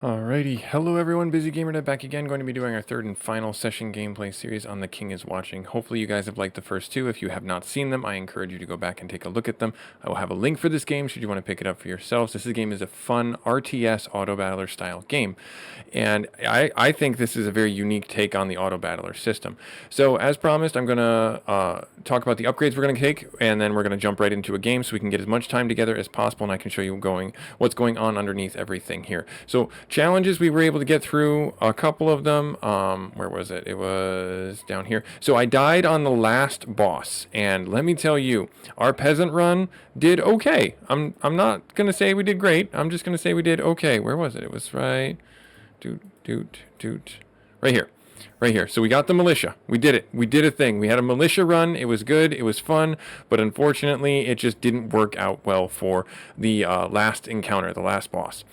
Alrighty, hello everyone, busygamerdad back again, going to be doing our third and final session gameplay series on The King is Watching. Hopefully you guys have liked the first two. If you have not seen them, I encourage you to go back and take a look at them. I will have a link for this game should you want to pick it up for yourselves. This game is a fun RTS auto battler style game, and I think this is a very unique take on the auto battler system. So as promised, I'm going to talk about the upgrades we're going to take, and then we're going to jump right into a game so we can get as much time together as possible, and I can show you what's going on underneath everything here. So challenges, we were able to get through a couple of them. Where was it? It was down here. So I died on the last boss, and let me tell you, our peasant run did okay. I'm not gonna say we did great. I'm just gonna say we did okay. Where was it? It was right right here. Right here. So we got the militia. We did it. We did a thing. We had a militia run. It was good. It was fun. But unfortunately, it just didn't work out well for the last encounter, the last boss.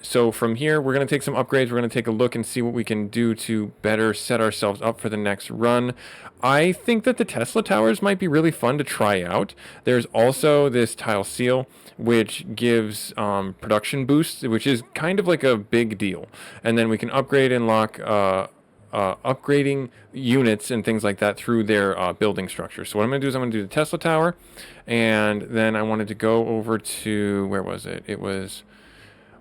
So from here, we're going to take some upgrades. We're going to take a look and see what we can do to better set ourselves up for the next run. I think that the Tesla towers might be really fun to try out. There's also this tile seal, which gives production boosts, which is kind of like a big deal. And then we can upgrade and lock upgrading units and things like that through their building structure. So what I'm going to do is I'm going to do the Tesla tower, and then I wanted to go over to, where was it? It was,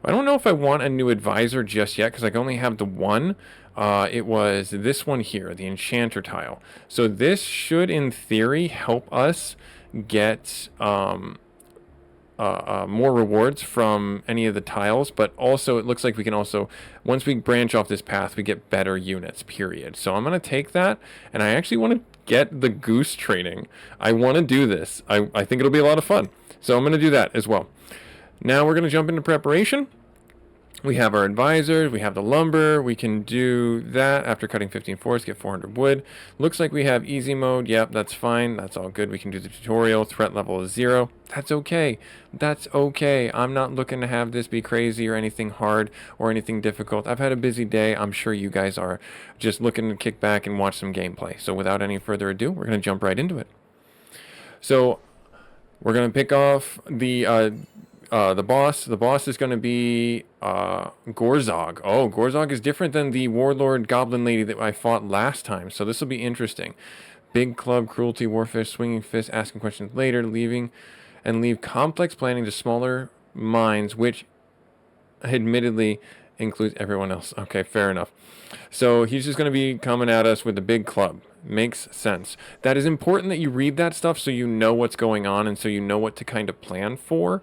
I don't know if I want a new advisor just yet because I only have the one. It was this one here, the enchanter tile. So this should, in theory, help us get more rewards from any of the tiles, but also it looks like we can also, once we branch off this path, we get better units, period. So I'm going to take that, and I actually want to get the goose training. I want to do this. I think it'll be a lot of fun. So I'm going to do that as well. Now we're going to jump into preparation. We have our advisors, we have the lumber, we can do that after cutting 15 forests, get 400 wood. Looks like we have easy mode, yep, that's fine, that's all good. We can do the tutorial, threat level is 0. That's okay, that's okay. I'm not looking to have this be crazy or anything hard or anything difficult. I've had a busy day, I'm sure you guys are just looking to kick back and watch some gameplay. So without any further ado, we're going to jump right into it. So we're going to pick off the boss. The boss is going to be Gorzog. Oh, Gorzog is different than the warlord goblin lady that I fought last time, so this will be interesting. Big club, cruelty, warfish, swinging fist, asking questions later, leave complex planning to smaller minds, which admittedly includes everyone else. Okay, fair enough. So he's just going to be coming at us with a big club. Makes sense. That is important that you read that stuff so you know what's going on and so you know what to kind of plan for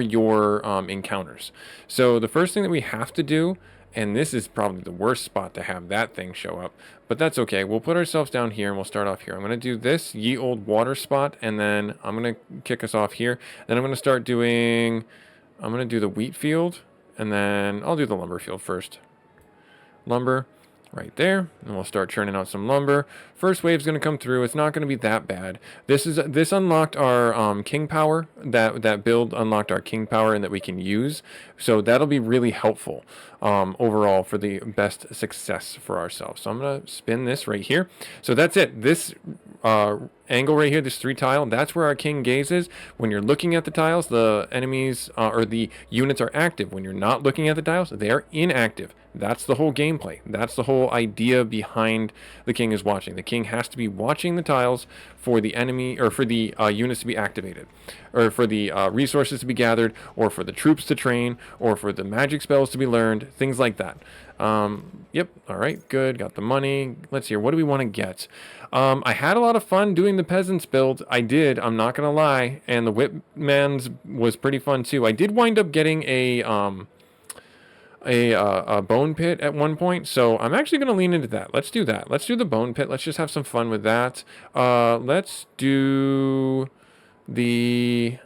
your encounters. So the first thing that we have to do, and this is probably the worst spot to have that thing show up, but that's okay. We'll put ourselves down here and we'll start off here. I'm going to do this ye old water spot, and then I'm going to kick us off here. Then I'm going to start doing, I'm going to do the wheat field, and then I'll do the lumber field first. Lumber. Right there, and we'll start churning out some lumber. First wave's going to come through. It's not going to be that bad. This unlocked our king power. That build unlocked our king power, and that we can use. So that'll be really helpful overall for the best success for ourselves. So I'm going to spin this right here. So that's it. This angle right here, this 3 tile, that's where our king gazes. When you're looking at the tiles, the enemies or the units are active. When you're not looking at the tiles, they are inactive. That's the whole gameplay. That's the whole idea behind The King is Watching. The king has to be watching the tiles for the enemy, or for the units to be activated, or for the resources to be gathered, or for the troops to train, or for the magic spells to be learned, things like that. Yep, all right, good, got the money. Let's see here, what do we want to get? I had a lot of fun doing the peasants build. I did, I'm not gonna lie, and the whipman's was pretty fun too. I did wind up getting a bone pit at one point, so I'm actually going to lean into that. Let's do that. Let's do the bone pit. Let's just have some fun with that. Let's do the,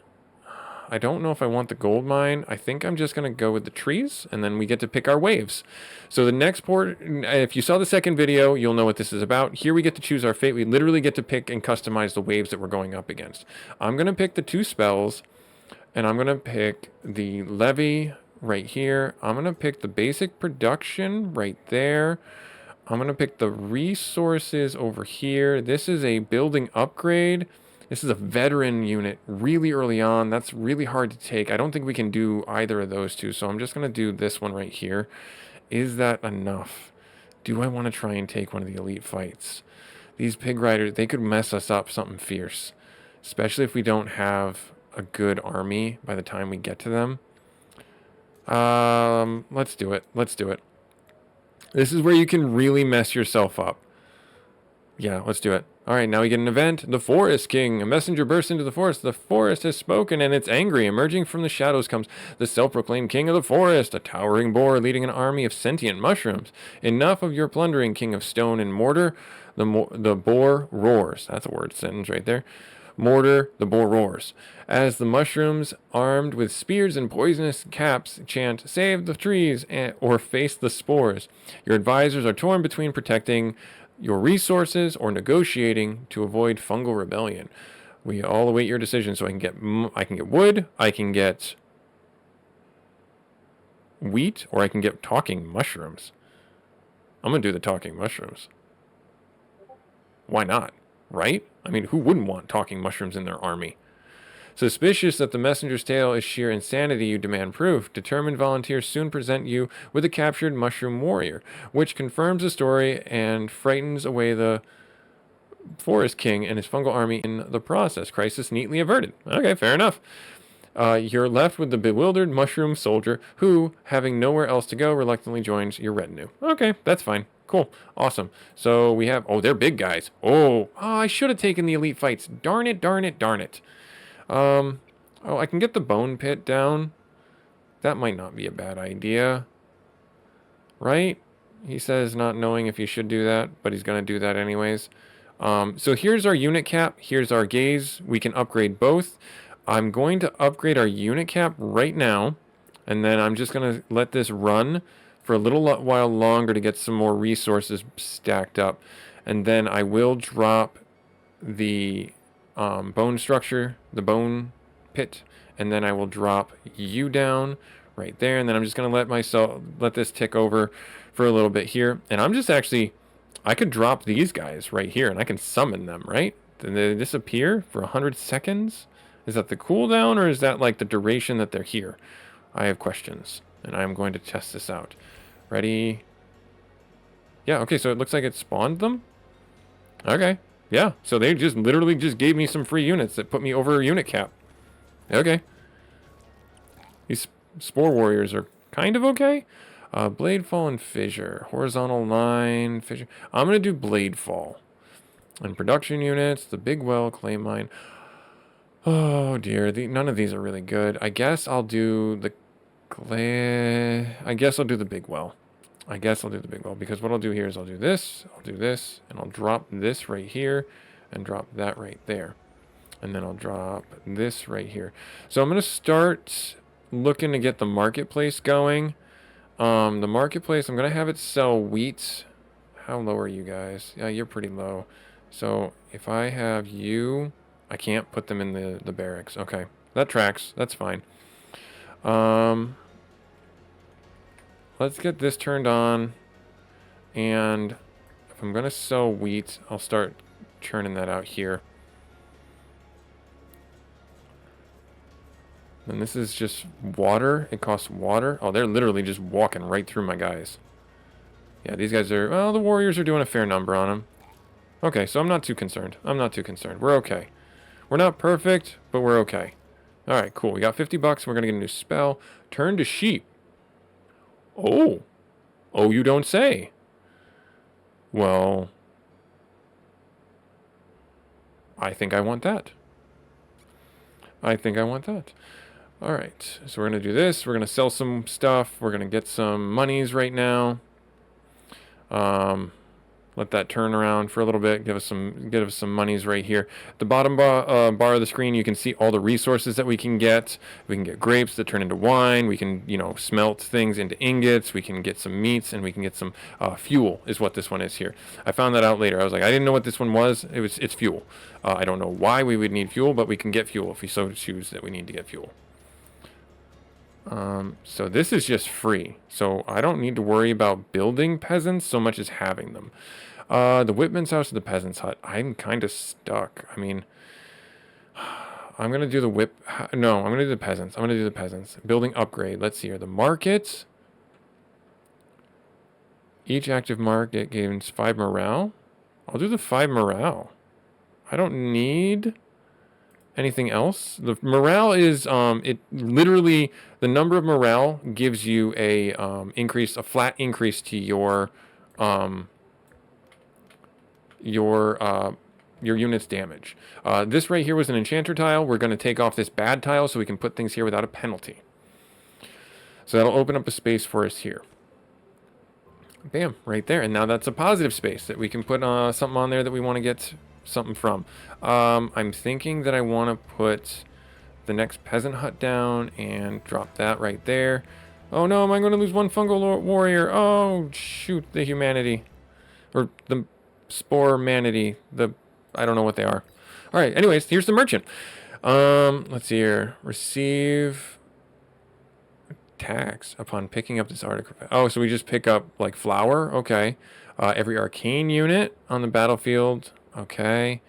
I don't know if I want the gold mine. I think I'm just going to go with the trees, and then we get to pick our waves. So the next port, if you saw the second video, you'll know what this is about. Here we get to choose our fate. We literally get to pick and customize the waves that we're going up against. I'm going to pick the 2 spells, and I'm going to pick the levy right here. I'm going to pick the basic production right there. I'm going to pick the resources over here. This is a building upgrade. This is a veteran unit really early on. That's really hard to take. I don't think we can do either of those two, so I'm just going to do this one right here. Is that enough? Do I want to try and take one of the elite fights? These pig riders, they could mess us up something fierce, especially if we don't have a good army by the time we get to them. Let's do it. Let's do it. This is where you can really mess yourself up. Yeah, let's do it. All right, now we get an event. The Forest King. A messenger bursts into the forest. The forest has spoken, and it's angry. Emerging from the shadows comes the self-proclaimed king of the forest, a towering boar leading an army of sentient mushrooms. Enough of your plundering, king of stone and mortar. The boar roars. That's a word sentence right there. Mortar, the boar roars. As the mushrooms, armed with spears and poisonous caps, chant, "Save the trees," or face the spores. Your advisors are torn between protecting your resources or negotiating to avoid fungal rebellion. We all await your decision. So I can get wood, I can get wheat, or I can get talking mushrooms. I'm gonna do the talking mushrooms. Why not? Right? I mean, who wouldn't want talking mushrooms in their army? Suspicious that the messenger's tale is sheer insanity, you demand proof. Determined volunteers soon present you with a captured mushroom warrior, which confirms the story and frightens away the Forest King and his fungal army in the process. Crisis neatly averted. Okay, fair enough. You're left with the bewildered mushroom soldier who, having nowhere else to go, reluctantly joins your retinue. Okay, that's fine. Cool. Awesome. So we have... Oh, they're big guys. Oh, I should have taken the elite fights. Darn it, darn it, darn it. Oh, I can get the bone pit down. That might not be a bad idea. Right? He says not knowing if he should do that, but he's going to do that anyways. So here's our unit cap. Here's our gaze. We can upgrade both. I'm going to upgrade our unit cap right now. And then I'm just going to let this run for a little while longer to get some more resources stacked up. And then I will drop the bone structure, the bone pit, and then I will drop you down right there, and then I'm just going to let this tick over for a little bit here, and I'm just actually, I could drop these guys right here, and I can summon them, right? Then they disappear for 100 seconds? Is that the cooldown, or is that like the duration that they're here? I have questions, and I'm going to test this out. Ready? Yeah, okay, so it looks like it spawned them? Okay. Yeah, so they just literally just gave me some free units that put me over a unit cap. Okay. These spore warriors are kind of okay. Blade fall and fissure. Horizontal line, fissure. I'm going to do blade fall. And production units, the big well, clay mine. Oh dear, none of these are really good. I guess I'll do the clay. I guess I'll do the big well. Because what I'll do here is I'll do this, and I'll drop this right here, and drop that right there. And then I'll drop this right here. So I'm going to start looking to get the marketplace going. The marketplace, I'm going to have it sell wheat. How low are you guys? Yeah, you're pretty low. So if I have you, I can't put them in the barracks. Okay, that tracks. That's fine. Let's get this turned on, and if I'm going to sell wheat, I'll start churning that out here. And this is just water. It costs water. Oh, they're literally just walking right through my guys. Yeah, these guys are... Well, the warriors are doing a fair number on them. Okay, so I'm not too concerned. We're okay. We're not perfect, but we're okay. Alright, cool. We got 50 bucks. We're going to get a new spell. Turn to sheep. Oh. Oh, you don't say. Well, I think I want that. Alright, so we're going to do this. We're going to sell some stuff. We're going to get some monies right now. Let that turn around for a little bit. Give us some monies right here. At the bottom bar of the screen, you can see all the resources that we can get. We can get grapes that turn into wine. We can, smelt things into ingots. We can get some meats, and we can get some fuel. Is what this one is here. I found that out later. I was like, I didn't know what this one was. It's fuel. I don't know why we would need fuel, but we can get fuel if we so choose that we need to get fuel. So this is just free. So I don't need to worry about building peasants so much as having them. The Whitman's house or the peasant's hut. I'm kind of stuck. I mean, I'm going to do the whip. No, I'm going to do the peasants. I'm going to do the peasants. Building upgrade. Let's see here. The market. Each active market gains 5 morale. I'll do the 5 morale. I don't need anything else. The morale is, it literally, the number of morale gives you a flat increase to your unit's damage. This right here was an enchanter tile. We're going to take off this bad tile so we can put things here without a penalty. So that'll open up a space for us here. Bam, right there. And now that's a positive space that we can put something on there that we want to get something from. I'm thinking that I want to put the next peasant hut down and drop that right there. Oh no, am I going to lose one fungal warrior? Oh, shoot, the humanity. Or the spore manity. I don't know what they are. All right, anyways, here's the merchant. Let's see here. Receive tax upon picking up this artifact. Oh, so we just pick up like flour. Okay. Every arcane unit on the battlefield. Okay.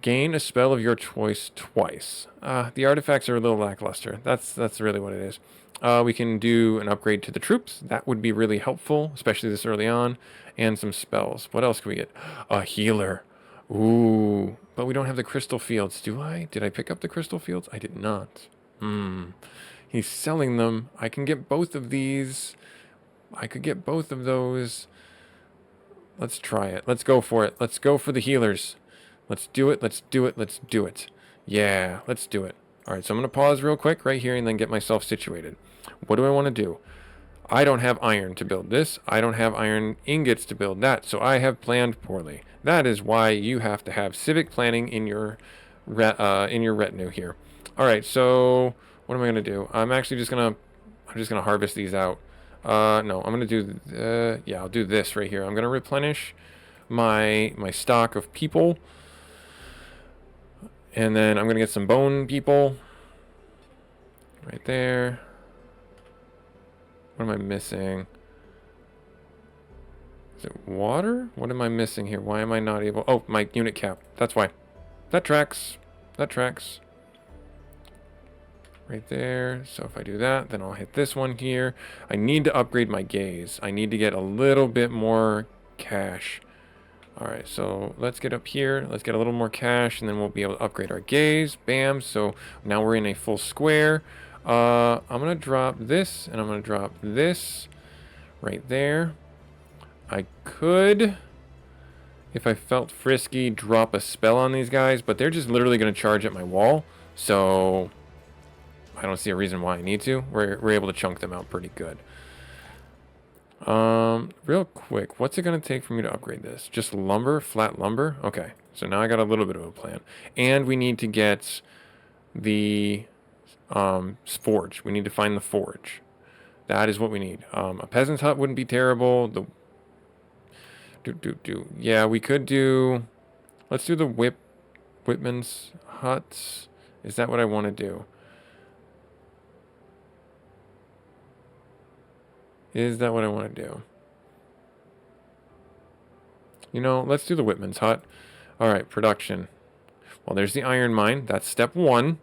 Gain a spell of your choice twice. The artifacts are a little lackluster. That's really what it is. We can do an upgrade to the troops. That would be really helpful, especially this early on. And some spells. What else can we get? A healer. Ooh. But we don't have the crystal fields, do I? Did I pick up the crystal fields? I did not. He's selling them. I can get both of these. I could get both of those. Let's try it. Let's go for it. Let's go for the healers. Let's do it. Let's do it. Let's do it. Yeah, let's do it. All right, so I'm going to pause real quick right here and then get myself situated. What do I want to do? I don't have iron to build this. I don't have iron ingots to build that, so I have planned poorly. That is why you have to have civic planning in your retinue here. All right, so what am I going to do? I'm just going to harvest these out. No, I'm going to do, yeah, I'll do this right here. I'm going to replenish my stock of people. And then I'm going to get some bone people. Right there. What am I missing? Is it water? What am I missing here? Why am I not able? Oh, my unit cap. That's why. That tracks. That tracks. Right there. So if I do that, then I'll hit this one here. I need to upgrade my gaze. I need to get a little bit more cash. All right, so let's get up here. Let's get a little more cash, and then we'll be able to upgrade our gaze. Bam. So now we're in a full square. I'm going to drop this, and I'm going to drop this right there. I could, if I felt frisky, drop a spell on these guys, but they're just literally going to charge at my wall. So I don't see a reason why I need to. We're able to chunk them out pretty good. Real quick, what's it going to take for me to upgrade this? Just lumber, flat lumber? Okay, so now I got a little bit of a plan. And we need to get the forge. We need to find the forge. That is what we need. A peasant's hut wouldn't be terrible. Yeah, we could do... Let's do the whipman's huts. Is that what I want to do? Is that what I want to do? You know, let's do the whipman's hut. All right, production. Well, there's the iron mine. That's step 1.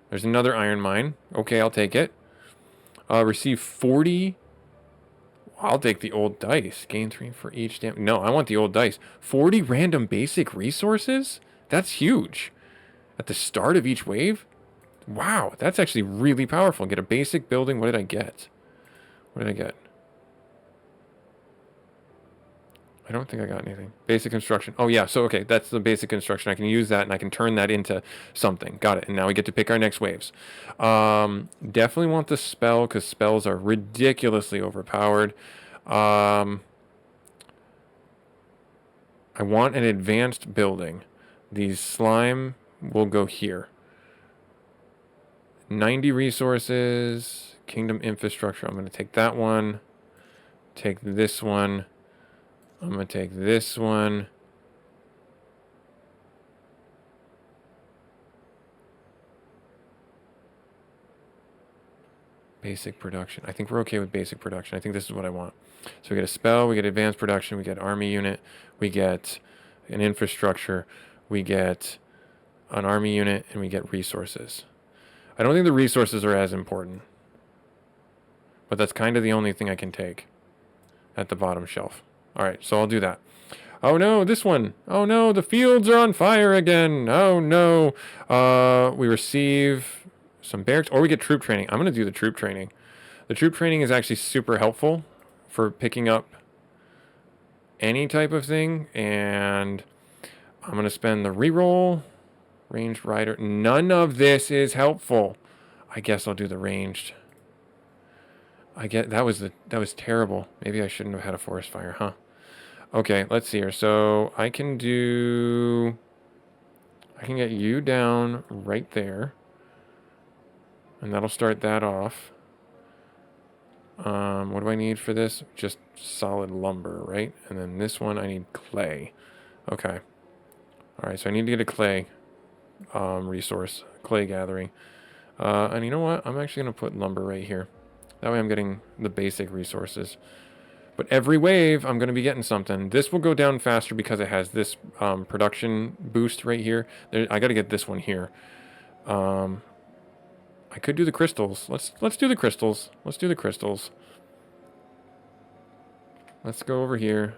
There's another iron mine. Okay, I'll take it. Receive 40. I'll take the old dice. Gain 3 for each damn. No, I want the old dice. 40 random basic resources? That's huge. At the start of each wave? Wow, that's actually really powerful. Get a basic building. What did I get? What did I get? I don't think I got anything. Basic construction. Oh, yeah. So, okay, that's the basic construction. I can use that, and I can turn that into something. Got it. And now we get to pick our next waves. Definitely want the spell, because spells are ridiculously overpowered. I want an advanced building. These slime will go here. 90 resources. Kingdom infrastructure. I'm going to take that one. Take this one. I'm going to take this one. Basic production. I think we're okay with basic production. I think this is what I want. So we get a spell, we get advanced production, we get army unit, we get an infrastructure, we get an army unit, and we get resources. I don't think the resources are as important. But that's kind of the only thing I can take at the bottom shelf. Alright, so I'll do that. Oh no, this one. Oh no, the fields are on fire again. Oh no. We receive some barracks, or we get troop training. I'm going to do the troop training. The troop training is actually super helpful for picking up any type of thing. And I'm going to spend the reroll. Ranged rider. None of this is helpful. I guess I'll do the ranged. That was terrible. Maybe I shouldn't have had a forest fire, huh? Okay, let's see here. So I can get you down right there. And that'll start that off. What do I need for this? Just solid lumber, right? And then this one, I need clay. Okay. All right, so I need to get a clay resource, clay gathering. And you know what? I'm actually going to put lumber right here. That way I'm getting the basic resources. But every wave, I'm going to be getting something. This will go down faster because it has this production boost right here. I got to get this one here. I could do the crystals. Let's do the crystals. Let's do the crystals. Let's go over here.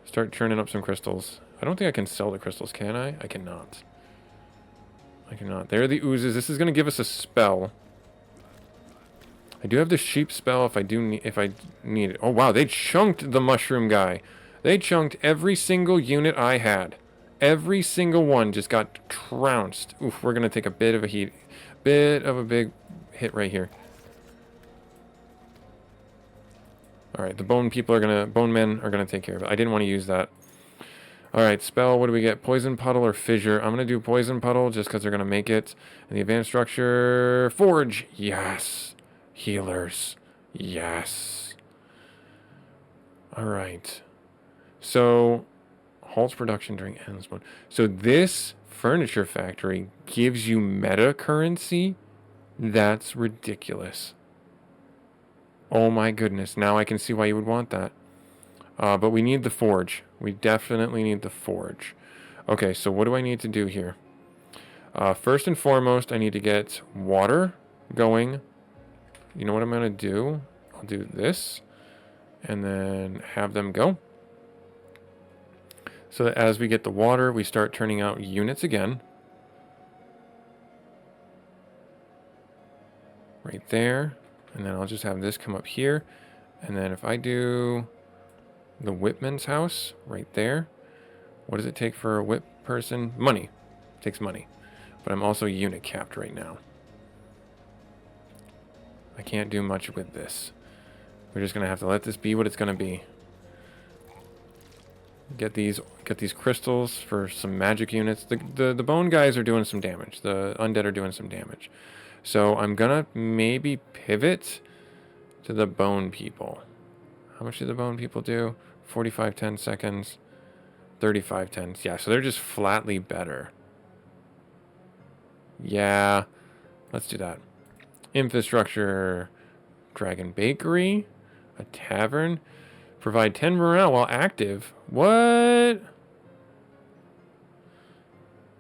Start churning up some crystals. I don't think I can sell the crystals, can I? I cannot. I cannot. There are the oozes. This is going to give us a spell. I do have the sheep spell if I need it. Oh wow, they chunked the mushroom guy. They chunked every single unit I had. Every single one just got trounced. Oof, we're gonna take a bit of a big hit right here. All right, the bone men are gonna take care of it. I didn't want to use that. All right, spell. What do we get? Poison puddle or fissure? I'm gonna do poison puddle just because they're gonna make it. And the advanced structure, forge. Yes. Healers. Yes. All right. So, halts production during endless mode. So this furniture factory gives you meta currency? That's ridiculous. Oh my goodness. Now I can see why you would want that. But we need the forge. We definitely need the forge. Okay, so what do I need to do here? First and foremost, I need to get water going. You know what I'm going to do? I'll do this and then have them go. So that as we get the water, we start turning out units again. Right there. And then I'll just have this come up here. And then if I do the whipman's house right there, what does it take for a whip person? Money. It takes money. But I'm also unit capped right now. I can't do much with this. We're just gonna have to let this be what it's gonna be. Get these crystals for some magic units. The bone guys are doing some damage. The undead are doing some damage. So I'm gonna maybe pivot to the bone people. How much do the bone people do? 45 10 seconds. 35 10. Yeah, so they're just flatly better. Yeah. Let's do that. Infrastructure, Dragon Bakery, a tavern, provide 10 morale while active. What?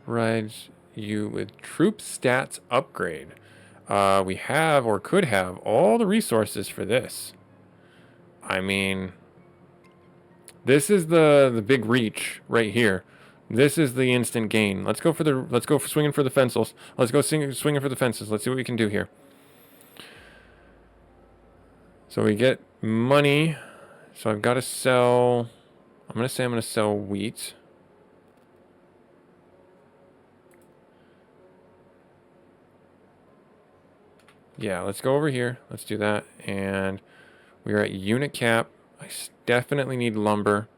Provides you with troop stats upgrade. We have or could have all the resources for this. I mean, this is the big reach right here. This is the instant gain. Let's go for swinging for the fences. Let's go swinging for the fences. Let's see what we can do here. So we get money. So I've got to sell. I'm going to sell wheat. Yeah, let's go over here. Let's do that. And we are at unit cap. I definitely need lumber.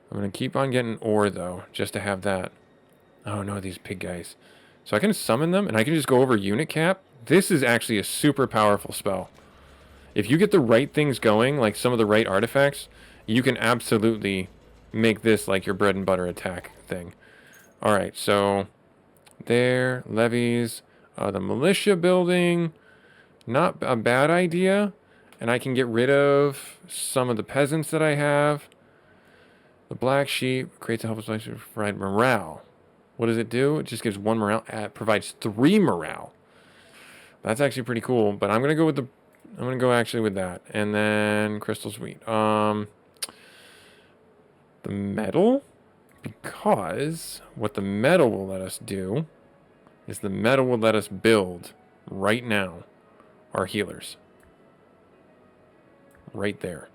I'm going to keep on getting ore, though, just to have that. Oh, no, these pig guys. So I can summon them, and I can just go over unit cap. This is actually a super powerful spell. If you get the right things going, like some of the right artifacts, you can absolutely make this like your bread and butter attack thing. All right, so there, levies, the militia building, not a bad idea. And I can get rid of some of the peasants that I have. The black sheep creates a helpless life to provide morale. What does it do? It just gives 1 morale. It provides 3 morale. That's actually pretty cool. But I'm gonna go with the. I'm gonna go actually with that, and then crystal sweet. The metal, because what the metal will let us do is the metal will let us build right now our healers. Right there.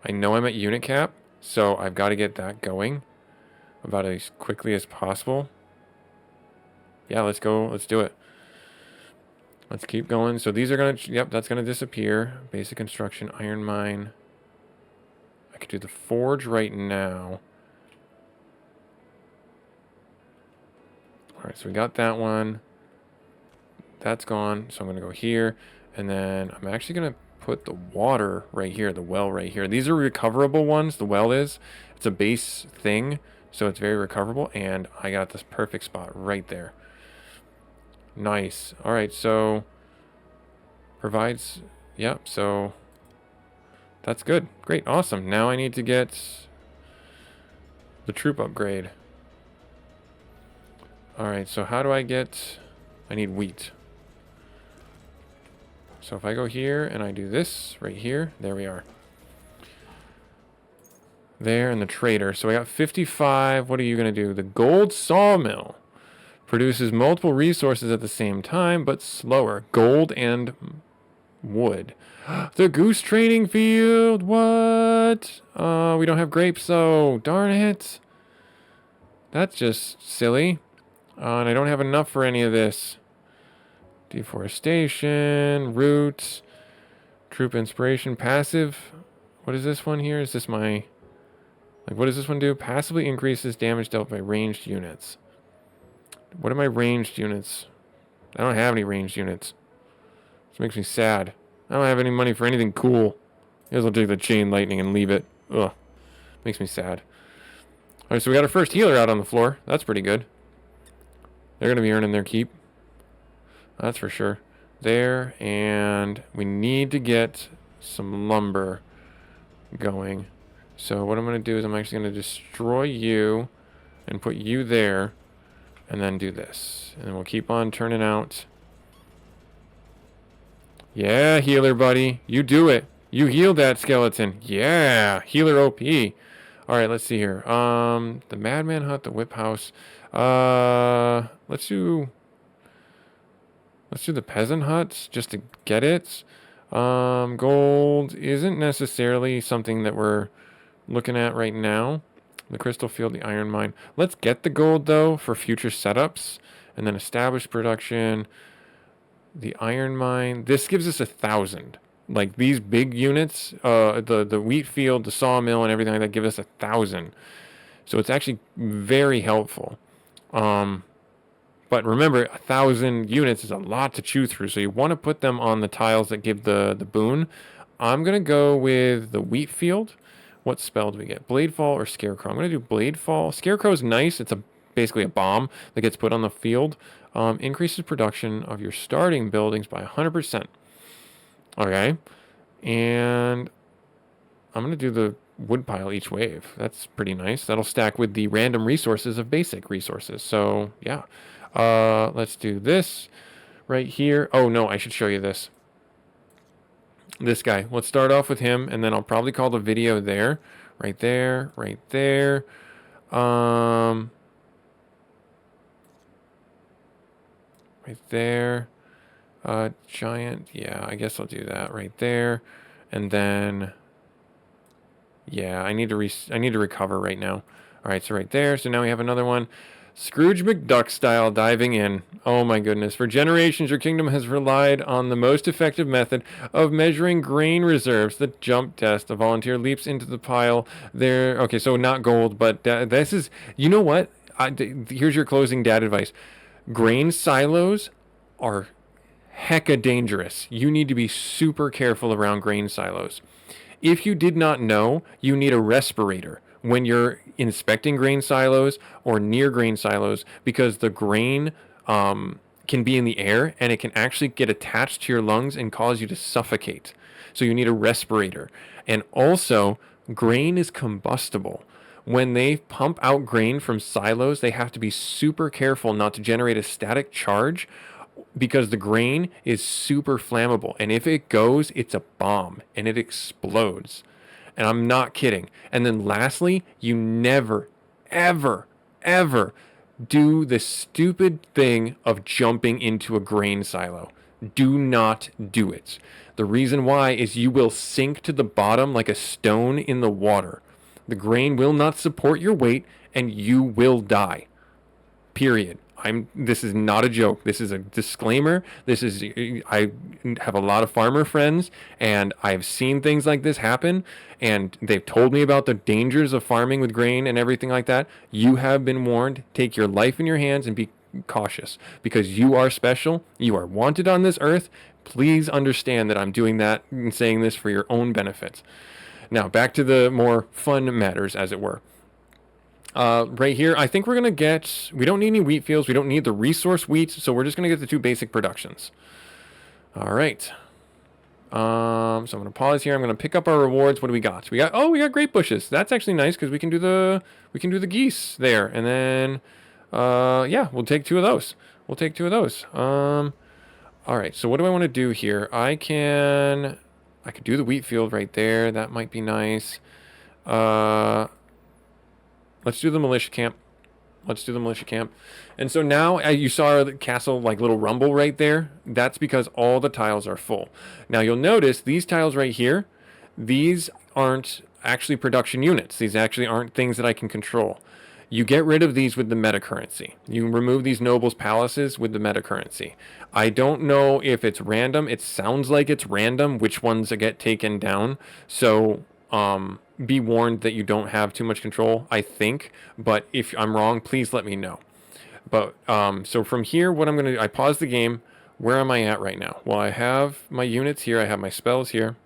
I know I'm at unit cap, so I've got to get that going about as quickly as possible. Yeah, let's go. Let's do it. Let's keep going. So these are going to, yep, that's going to disappear. Basic construction, iron mine. I could do the forge right now. All right, so we got that one. That's gone. So I'm going to go here. And then I'm actually going to put the water right here, the well right here. These are recoverable ones. The well is. It's a base thing, so it's very recoverable. And I got this perfect spot right there. Nice. All right, so provides, yep, so that's good. Great, awesome. Now I need to get the troop upgrade. All right, so how do I get, I need wheat. So if I go here and I do this right here, there we are. There, and the trader. So I got 55. What are you going to do? The gold sawmill produces multiple resources at the same time, but slower. Gold and wood. The goose training field. What? We don't have grapes, though. Darn it. That's just silly. And I don't have enough for any of this. Deforestation, roots, troop inspiration, passive. What is this one here? Is this my... Like, what does this one do? Passively increases damage dealt by ranged units. What are my ranged units? I don't have any ranged units. This makes me sad. I don't have any money for anything cool. Guess I'll take the chain lightning and leave it. Ugh. Makes me sad. Alright, so we got our first healer out on the floor. That's pretty good. They're going to be earning their keep. That's for sure. There, and we need to get some lumber going. So what I'm going to do is I'm actually going to destroy you and put you there, and then do this. And we'll keep on turning out. Yeah, healer buddy. You do it. You heal that skeleton. Yeah, healer OP. Alright, let's see here. The Madman Hut, the Whip House. Let's do the Peasant Huts just to get it. Gold isn't necessarily something that we're looking at right now. The Crystal Field, the Iron Mine. Let's get the gold, though, for future setups. And then establish production. The Iron Mine. This gives us 1,000. Like, these big units, the wheat field, the sawmill, and everything like that give us 1,000. So it's actually very helpful. But remember, 1,000 units is a lot to chew through, so you want to put them on the tiles that give the boon. I'm going to go with the wheat field. What spell do we get? Bladefall or Scarecrow? I'm going to do Bladefall. Scarecrow's nice. It's basically a bomb that gets put on the field. Increases production of your starting buildings by 100%. Okay. And I'm going to do the woodpile each wave. That's pretty nice. That'll stack with the random resources of basic resources. So, yeah. Let's do this right here. Oh, no, I should show you this. This guy. Let's start off with him, and then I'll probably call the video there. Right there. Right there. Right there. Giant. Yeah, I guess I'll do that right there. And then... Yeah, I need to recover right now. All right, so right there. So now we have another one. Scrooge McDuck style diving in. Oh my goodness. For generations, your kingdom has relied on the most effective method of measuring grain reserves, the jump test. A volunteer leaps into the pile there. Okay, so not gold, but this is, you know what? Here's your closing dad advice. Grain silos are hecka dangerous. You need to be super careful around grain silos. If you did not know, you need a respirator when you're inspecting grain silos or near grain silos, because the grain can be in the air and it can actually get attached to your lungs and cause you to suffocate. So you need a respirator. And also, Grain is combustible. When they pump out grain from silos, they have to be super careful not to generate a static charge because the grain is super flammable. And if it goes, it's a bomb and it explodes. And I'm not kidding. And then lastly, you never, ever, ever do the stupid thing of jumping into a grain silo. Do not do it. The reason why is you will sink to the bottom like a stone in the water. The grain will not support your weight and you will die. Period. This is not a joke. This is a disclaimer. I have a lot of farmer friends and I've seen things like this happen and they've told me about the dangers of farming with grain and everything like that. You have been warned. Take your life in your hands and be cautious because you are special. You are wanted on this earth. Please understand that I'm doing that and saying this for your own benefit. Now back to the more fun matters, as it were. Right here, I think we're going to get, we don't need any wheat fields. We don't need the resource wheat. So we're just going to get the 2 basic productions. All right. So I'm going to pause here. I'm going to pick up our rewards. What do we got? We got grape bushes. That's actually nice because we can do the geese there. And then, yeah, we'll take 2 of those. All right. So what do I want to do here? I could do the wheat field right there. That might be nice. Let's do the militia camp. And so now you saw the castle like little rumble right there. That's because all the tiles are full. Now you'll notice these tiles right here, these aren't actually production units. These actually aren't things that I can control. You get rid of these with the meta currency. You remove these nobles' palaces with the meta currency. I don't know if it's random. It sounds like it's random which ones get taken down. So be warned that you don't have too much control, I think. But if I'm wrong, please let me know. But so from here, what I'm going to do, I pause the game. Where am I at right now? Well, I have my units here. I have my spells here.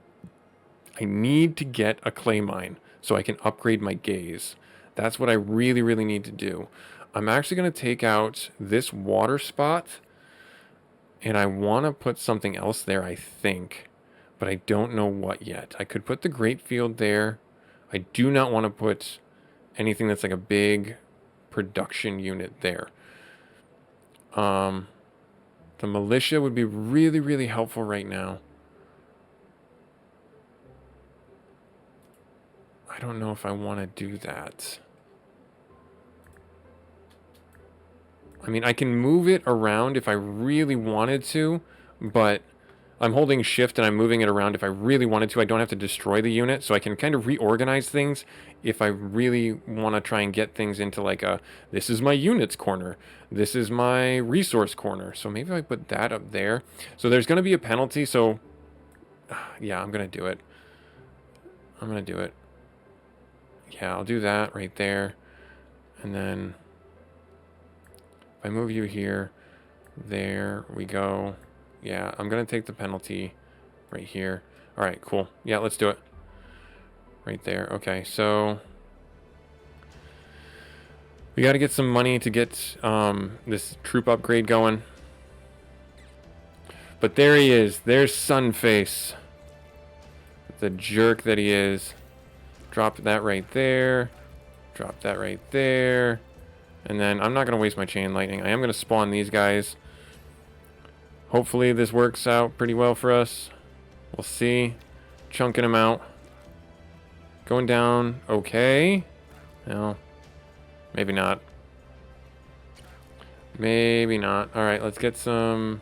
I need to get a clay mine so I can upgrade my gaze. That's what I really, really need to do. I'm actually going to take out this water spot. And I want to put something else there, I think. But I don't know what yet. I could put the grape field there. I do not want to put anything that's like a big production unit there. The militia would be really, really helpful right now. I don't know if I want to do that. I mean, I can move it around if I really wanted to, but I'm holding shift and I'm moving it around if I really wanted to. I don't have to destroy the unit, so I can kind of reorganize things if I really want to try and get things into like this is my units corner. This is my resource corner. So maybe I put that up there. So there's going to be a penalty, so yeah, I'm going to do it. Yeah, I'll do that right there. And then if I move you here, there we go. Yeah, I'm going to take the penalty right here. All right, cool. Yeah, let's do it. Right there. Okay, so we got to get some money to get this troop upgrade going. But there he is. There's Sunface. The jerk that he is. Drop that right there. Drop that right there. And then I'm not going to waste my chain lightning. I am going to spawn these guys. Hopefully this works out pretty well for us. We'll see. Chunking them out. Going down. Okay. No. Maybe not. Maybe not. Alright, let's get some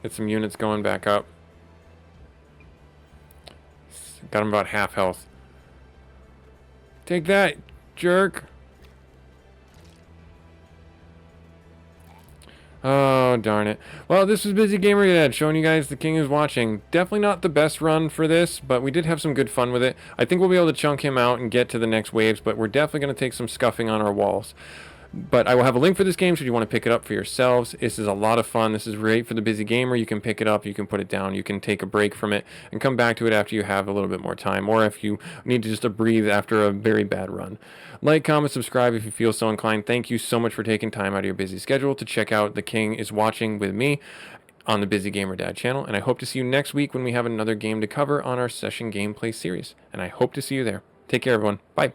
units going back up. Got them about half health. Take that, jerk. Oh, darn it. Well, this was busygamerdad showing you guys the king is watching. Definitely not the best run for this, but we did have some good fun with it. I think we'll be able to chunk him out and get to the next waves, but we're definitely going to take some scuffing on our walls. But I will have a link for this game should you want to pick it up for yourselves. This is a lot of fun. This is great for the busy gamer. You can pick it up, you can put it down, you can take a break from it and come back to it after you have a little bit more time, or if you need to just to breathe after a very bad run. Like, comment, subscribe if you feel so inclined. Thank you so much for taking time out of your busy schedule to check out The King is Watching with me. on the Busy Gamer Dad channel, and I hope to see you next week when we have another game to cover on our session gameplay series. And I hope to see you there. Take care, everyone. Bye.